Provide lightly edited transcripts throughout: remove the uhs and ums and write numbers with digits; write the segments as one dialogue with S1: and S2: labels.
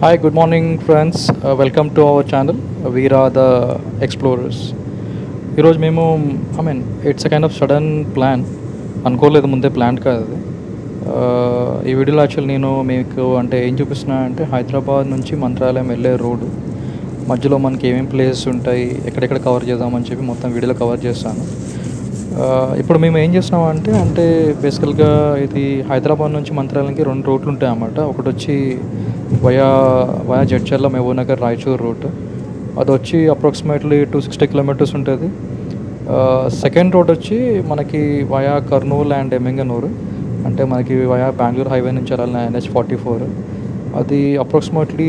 S1: Hi, good morning, friends. Welcome to our channel. We are the Explorers. ఈరోజు మేము it's kind of sudden plan. అనుకోలేదు, ముందే plan కాదు అది. ఈ వీడియోలో యాక్చువల్ నేను మీకు అంటే ఏం చూపిస్తున్నా అంటే హైదరాబాద్ నుంచి మంత్రాలయం వెళ్ళే రోడ్డు మధ్యలో మనకి ఏమేమి ప్లేసెస్ ఉంటాయి, ఎక్కడెక్కడ కవర్ చేద్దామని చెప్పి మొత్తం వీడియోలో కవర్ చేస్తాను. ఇప్పుడు మేము ఏం చేస్తున్నామంటే బేసికల్గా ఇది హైదరాబాద్ నుంచి మంత్రాలయంకి 2 రూట్లు ఉంటాయి అన్నమాట. ఒకటి వచ్చి via via Jadcherla, Mahabub Nagar, Raichur route. అది వచ్చి అప్రాక్సిమేట్లీ 260 కిలోమీటర్స్ ఉంటుంది. సెకండ్ రోడ్ వచ్చి మనకి వయా కర్నూలు అండ్ ఎమ్మింగనూరు, అంటే మనకి వయా బెంగళూరు హైవే నుంచి వెళ్ళాలి NH44. అది అప్రాక్సిమేట్లీ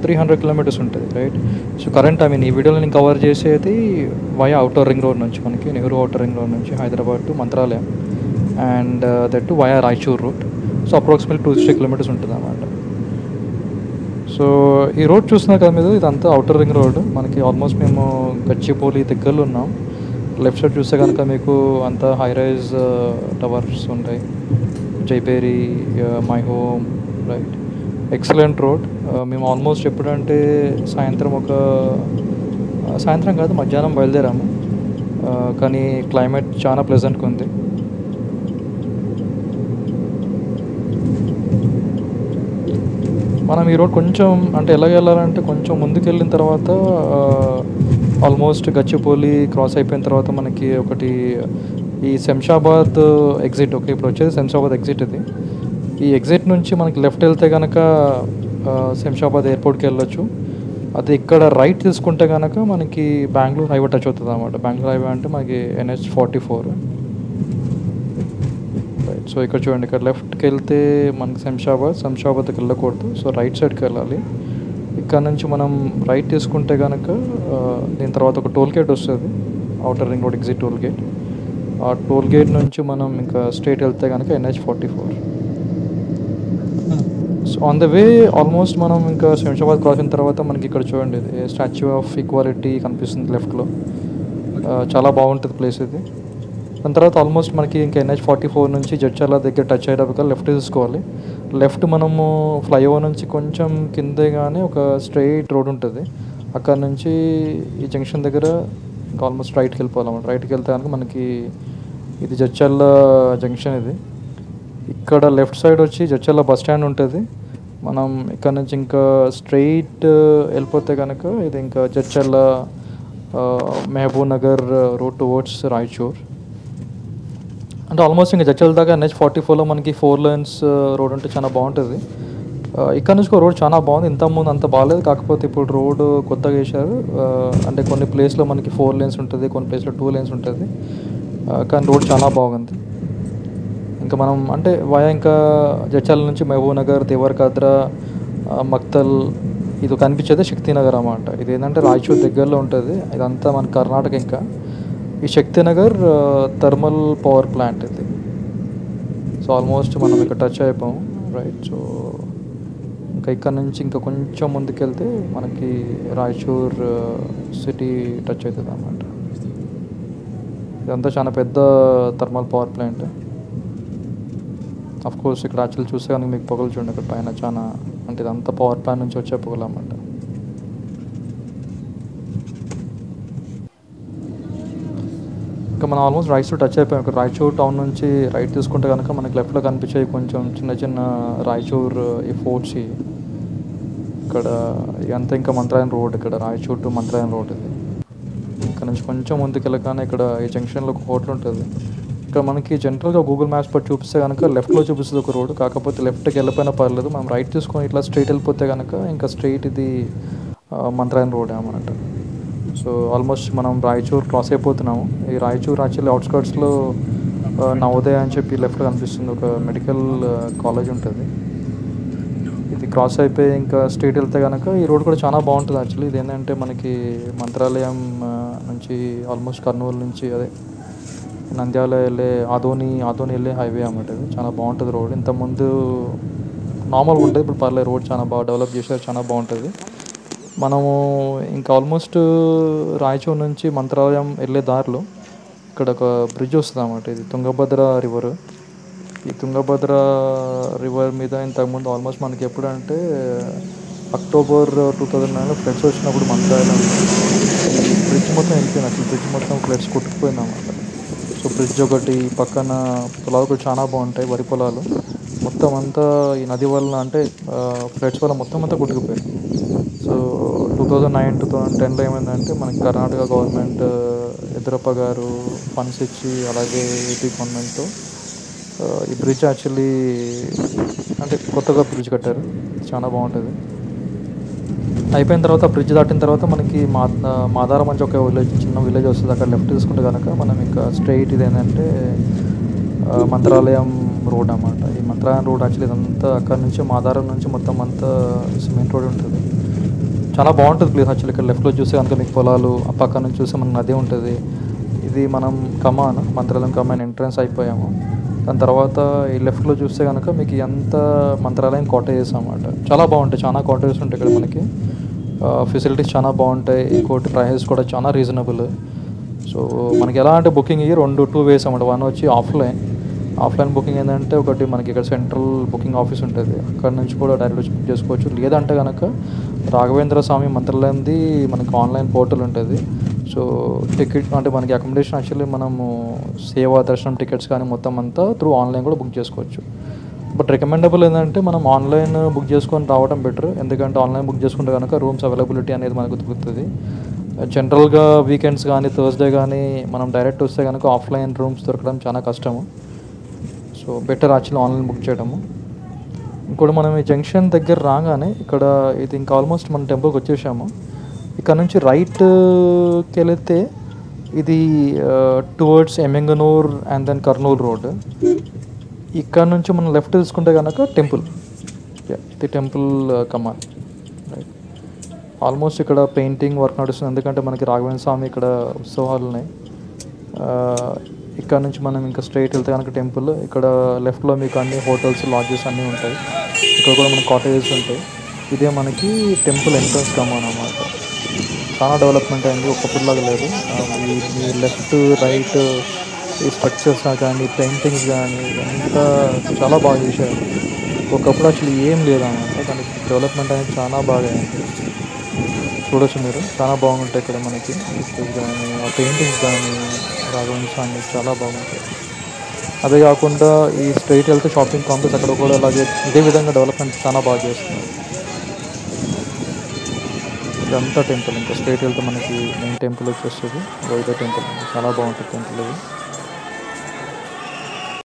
S1: 300 కిలోమీటర్స్ ఉంటుంది, రైట్. సో కరెంట్ ఈ వీడియోలో నేను కవర్ చేసేది వయా అవుటర్ రింగ్ రోడ్ నుంచి, మనకి నెహ్రూ అవుటర్ రింగ్ రోడ్ నుంచి Hyderabad to Mantralayam, and that to via Raichur route. So approximately 260 kilometres ఉంటుంది అన్నమాట. సో ఈ రోడ్ చూస్తున్నారు కదా మీరు, ఇదంతా అవుటర్ రింగ్ రోడ్. మనకి ఆల్మోస్ట్ మేము గచ్చిబౌలి దగ్గరలో ఉన్నాం. లెఫ్ట్ సైడ్ చూస్తే కనుక మీకు అంతా హై రైజ్ టవర్స్ ఉంటాయి. జైపేరి, my home, right. Excellent road. మేము ఆల్మోస్ట్ ఎప్పుడంటే సాయంత్రం కాదు, మధ్యాహ్నం బయలుదేరాము. కానీ క్లైమేట్ చాలా ప్లెజెంట్గా ఉంది. మనం ఈ రోడ్ కొంచెం అంటే ఎలాగ వెళ్ళాలంటే కొంచెం ముందుకు వెళ్ళిన తర్వాత ఆల్మోస్ట్ గచ్చిబౌలి క్రాస్ అయిపోయిన తర్వాత మనకి ఒకటి ఈ శంషాబాద్ ఎగ్జిట్. ఓకే, ఇప్పుడు వచ్చేది శంషాబాద్ ఎగ్జిట్. ఇది ఈ ఎగ్జిట్ నుంచి మనకి లెఫ్ట్ వెళ్తే కనుక శంషాబాద్ ఎయిర్పోర్ట్కి వెళ్ళొచ్చు. అది ఇక్కడ రైట్ తీసుకుంటే కనుక మనకి బెంగళూరు హైవే టచ్ అవుతుంది అన్నమాట. బెంగళూరు హైవే అంటే మనకి NH44. రైట్. సో ఇక్కడ చూడండి, ఇక్కడ లెఫ్ట్కి వెళ్తే మనకి శంషాబాద్కి వెళ్ళకూడదు. సో రైట్ సైడ్కి వెళ్ళాలి. ఇక్కడ నుంచి మనం రైట్ తీసుకుంటే కనుక దీని తర్వాత ఒక టోల్ గేట్ వస్తుంది, outer ring road exit toll gate. ఆ టోల్ గేట్ నుంచి మనం ఇంకా స్ట్రైట్ వెళ్తే కనుక NH44. So on the way almost మనం ఇంకా శంషాబాద్ క్రాస్ అయిన తర్వాత మనకి ఇక్కడ చూడండి, స్టాచ్యూ ఆఫ్ ఈక్వాలిటీ కనిపిస్తుంది లెఫ్ట్లో. చాలా బాగుంటుంది ప్లేస్ ఇది. దాని తర్వాత ఆల్మోస్ట్ మనకి ఇంకా NH44 నుంచి జడ్చర్ల దగ్గర టచ్ అయ్యేటప్పుడు లెఫ్ట్ తీసుకోవాలి. లెఫ్ట్ మనము ఫ్లైఓవర్ నుంచి కొంచెం కిందగానే ఒక స్ట్రైట్ రోడ్ ఉంటుంది. అక్కడ నుంచి ఈ జంక్షన్ దగ్గర ఇంకా ఆల్మోస్ట్ రైట్కి వెళ్ళిపోవాలన్నమాట. రైట్కి వెళ్తే కనుక మనకి ఇది జడ్చర్ల జంక్షన్. ఇది ఇక్కడ లెఫ్ట్ సైడ్ వచ్చి జడ్చర్ల బస్ స్టాండ్ ఉంటుంది. మనం ఇక్కడ నుంచి ఇంకా స్ట్రైట్ వెళ్ళిపోతే కనుక ఇది ఇంకా జడ్చర్ల మహబూబ్ నగర్ రోడ్ టువర్డ్స్ రాయచూర్. అంటే ఆల్మోస్ట్ ఇంకా జడ్చర్ల దాకా NH44లో మనకి 4 lanes రోడ్ ఉంటే చాలా బాగుంటుంది. ఇక్కడ నుంచి రోడ్ చాలా బాగుంది. ఇంతకుముందు అంత బాగాలేదు, కాకపోతే ఇప్పుడు రోడ్డు కొత్తగా వేశారు. అంటే కొన్ని ప్లేస్లో మనకి 4 lanes ఉంటుంది, కొన్ని ప్లేస్లో 2 lanes ఉంటుంది. కానీ రోడ్ చాలా బాగుంది. ఇంకా మనం అంటే ఇంకా జడ్చర్ల నుంచి మహబూబ్ నగర్, దేవరకద్ర, మక్తల్ ఇది కనిపించేది శక్తినగర్ అన్నమాట. ఇది ఏంటంటే రాయచూర్ దగ్గరలో ఉంటుంది. ఇదంతా మన కర్ణాటక. ఇంకా ఈ శక్తినగర్ థర్మల్ పవర్ ప్లాంట్ ఇది. సో ఆల్మోస్ట్ మనం ఇక్కడ టచ్ అయిపోయాము, రైట్. సో ఇంకా ఇక్కడ నుంచి ఇంకా కొంచెం ముందుకెళ్తే మనకి రాయచూర్ సిటీ టచ్ అవుతుంది అన్నమాట. ఇదంతా చాలా పెద్ద thermal power plant. Of course ఇక్కడ యాక్చువల్ చూస్తే కనుక మీకు పొగలు చూడండి ఇక్కడ పైన చాలా, అంటే ఇదంతా పవర్ ప్లాంట్ నుంచి వచ్చే పొగలు అన్నమాట. ఇంకా మనం ఆల్మోస్ట్ రాయచూర్ టచ్ అయిపోయాం. ఇక్కడ రాయచూర్ టౌన్ నుంచి రైట్ తీసుకుంటే కనుక మనకి లెఫ్ట్లో కనిపించేవి కొంచెం చిన్న చిన్న రాయచూర్ ఈ ఫోర్ట్స్. ఇక్కడ ఇదంతా ఇంకా మంత్రాలయం రోడ్, ఇక్కడ రాయచూర్ టు మంత్రాలయం రోడ్. ఇది ఇక్కడ నుంచి కొంచెం ముందుకు వెళ్ళగానే ఇక్కడ ఈ జంక్షన్లో ఒక హోటల్ ఉంటుంది. ఇక్కడ మనకి జనరల్గా గూగుల్ మ్యాప్స్ పట్టి చూపిస్తే కనుక లెఫ్ట్లో చూపిస్తుంది ఒక రోడ్, కాకపోతే లెఫ్ట్కి వెళ్ళిపోయినా పర్లేదు. మనం రైట్ తీసుకొని ఇట్లా స్ట్రైట్ వెళ్ళిపోతే కనుక ఇంకా స్ట్రైట్ ఇది మంత్రాలయం రోడ్ అన్నమాట. సో ఆల్మోస్ట్ మనం రాయచూర్ క్రాస్ అయిపోతున్నాము. ఈ రాయచూర్ యాక్చువల్లీ అవుట్స్కర్ట్స్లో నవోదయ అని చెప్పి లెఫ్ట్లో కనిపిస్తుంది, ఒక మెడికల్ కాలేజ్ ఉంటుంది. ఇది క్రాస్ అయిపోయి ఇంకా స్ట్రైట్ వెళ్తే కనుక ఈ రోడ్ కూడా చాలా బాగుంటుంది యాక్చువల్లీ. ఇది ఏంటంటే మనకి మంత్రాలయం నుంచి ఆల్మోస్ట్ కర్నూలు నుంచి అదే నంద్యాల వెళ్ళే ఆదోని వెళ్ళే హైవే అన్నమాట. ఇది చాలా బాగుంటుంది రోడ్. ఇంతకుముందు నార్మల్గా ఉంటుంది, ఇప్పుడు పర్లేదు, రోడ్ చాలా బాగా డెవలప్ చేశారు, చాలా బాగుంటుంది. మనము ఇంకా ఆల్మోస్ట్ రాయచూర్ నుంచి మంత్రాలయం వెళ్ళే దారిలో ఇక్కడ ఒక బ్రిడ్జ్ వస్తుంది అన్నమాట. ఇది తుంగభద్ర రివర్. ఈ తుంగభద్ర రివర్ మీద ఇంతకుముందు ఆల్మోస్ట్ మనకి ఎప్పుడంటే అక్టోబర్ 2009లో ఫ్లడ్స్ వచ్చినప్పుడు మంత్రాలయం ఈ బ్రిడ్జ్ మొత్తం వెళ్ళిపోయింది. అసలు బ్రిడ్జ్ మొత్తం ఫ్లడ్స్ కొట్టుకుపోయిందన్నమాట. సో బ్రిడ్జ్ ఒకటి పక్కన పొలాలు కూడా చాలా బాగుంటాయి, వరి పొలాలు. మొత్తం అంతా ఈ నది వల్ల అంటే ఫ్లడ్స్ వల్ల మొత్తం అంతా కొట్టుకుపోయింది. సో 2009, 2010లో ఏమైందంటే మనకి కర్ణాటక గవర్నమెంట్ యడ్యూరప్ప గారు ఫండ్స్ ఇచ్చి, అలాగే ఏపీ గవర్నమెంట్తో ఈ బ్రిడ్జ్ యాక్చువల్లీ అంటే కొత్తగా బ్రిడ్జ్ కట్టారు. చాలా బాగుంటుంది. అయిపోయిన తర్వాత బ్రిడ్జ్ దాటిన తర్వాత మనకి మాదారం నుంచి ఒక విలేజ్, చిన్న విలేజ్ వస్తుంది. అక్కడ లెఫ్ట్ తీసుకుంటే కనుక మనం ఇంకా స్ట్రైట్ ఇది ఏంటంటే మంత్రాలయం రోడ్ అన్నమాట. ఈ మంత్రాలయం రోడ్ యాక్చువల్లీ ఇదంతా అక్కడ నుంచి మాదారం నుంచి మొత్తం అంతా సిమెంట్ రోడ్ ఉంటుంది. చాలా బాగుంటుంది ప్లేస్ యాక్చువల్లీ. ఇక్కడ లెఫ్ట్లో చూస్తే కనుక మీకు పొలాలు, ఆ పక్క నుంచి చూస్తే మనకు నది ఉంటుంది. ఇది మనం కమాన్, మంత్రాలయం కమాన్ ఎంట్రన్స్ అయిపోయాము. దాని తర్వాత ఈ లెఫ్ట్లో చూస్తే కనుక మీకు ఎంత మంత్రాలయం కాటేజెస్ అన్నమాట. చాలా బాగుంటాయి, చాలా కాటేజెస్ ఉంటాయి ఇక్కడ మనకి. ఫెసిలిటీస్ చాలా బాగుంటాయి. ఇంకోటి ప్రైసెస్ కూడా చాలా రీజనబుల్. సో మనకి ఎలా అంటే బుకింగ్ టూ వేస్ అన్నమాట. వన్ వచ్చి ఆఫ్లైన్ బుకింగ్ ఏంటంటే ఒకటి మనకి ఇక్కడ సెంట్రల్ బుకింగ్ ఆఫీస్ ఉంటుంది, అక్కడ నుంచి కూడా డైరెక్ట్ వచ్చి బుక్ చేసుకోవచ్చు. లేదంటే కనుక రాఘవేంద్ర స్వామి మంత్రాలయంది మనకి ఆన్లైన్ పోర్టల్ ఉంటుంది. సో టికెట్ అంటే మనకి అకామిడేషన్ యాక్చువల్లీ మనము సేవా దర్శనం టికెట్స్ కానీ మొత్తం అంతా త్రూ ఆన్లైన్ కూడా బుక్ చేసుకోవచ్చు. బట్ రికమెండబుల్ ఏంటంటే మనం ఆన్లైన్ బుక్ చేసుకొని రావడం బెటర్. ఎందుకంటే ఆన్లైన్ బుక్ చేసుకుంటే కనుక రూమ్స్ అవైలబిలిటీ అనేది మనకు దొరుకుతుంది. జనరల్గా వీకెండ్స్ కానీ థర్స్డే కానీ మనం డైరెక్ట్ వస్తే కనుక ఆఫ్లైన్ రూమ్స్ దొరకడం చాలా కష్టము. So better actually online book చేయడము. ఇంకోటి మనం ఈ జంక్షన్ దగ్గర రాగానే ఇక్కడ ఇది ఇంకా ఆల్మోస్ట్ మన టెంపుల్కి వచ్చేసాము. ఇక్కడ నుంచి రైట్కి వెళితే ఇది towards Emmiganur and then Kurnool road. ఇక్కడ నుంచి మనం లెఫ్ట్ తీసుకుంటే కనుక టెంపుల్, ఇది టెంపుల్ కమాన్ రైట్. ఆల్మోస్ట్ ఇక్కడ పెయింటింగ్ వర్క్ నడుస్తుంది, ఎందుకంటే మనకి రాఘవేంద్ర స్వామి ఇక్కడ ఉత్సవాలు ఉన్నాయి. ఇక్కడ నుంచి మనం ఇంకా స్ట్రైట్ వెళ్తే కనుక టెంపుల్. ఇక్కడ లెఫ్ట్లో మీకు అన్ని హోటల్స్, లాడ్జెస్ అన్నీ ఉంటాయి. ఇక్కడ కూడా మనకి కాటేజెస్ ఉంటాయి. ఇదే మనకి టెంపుల్ ఎంట్రన్స్ కమాన్ అన్నమాట. చాలా డెవలప్మెంట్ అయింది, ఒకప్పుడులాగా లేదు. ఈ లెఫ్ట్ రైట్ ఈ స్ట్రక్చర్స్ కానీ పెయింటింగ్స్ కానీ అంతా చాలా బాగా చేశారు. ఒకప్పుడు యాక్చువల్లీ ఏం లేదన్నమాట, కానీ డెవలప్మెంట్ అనేది చాలా బాగా అయింది. చూడొచ్చు మీరు, చాలా బాగుంటాయి ఇక్కడ మనకి కానీ ఆ పెయింటింగ్స్ కానీ రాఘవేంద్ర స్వామి చాలా బాగుంటాయి. అదే కాకుండా ఈ స్ట్రైట్ వెళ్తే షాపింగ్ కాంప్లెక్స్ అక్కడ కూడా అలాగే ఇదే విధంగా డెవలప్మెంట్ చాలా బాగా చేస్తున్నారు. ఇదంతా టెంపుల్. ఇంకా స్ట్రైట్ వెళ్తే మనకి మెయిన్ టెంపుల్ వచ్చేస్తుంది గోవింద టెంపుల్. చాలా బాగుంటుంది టెంపుల్ ఇది.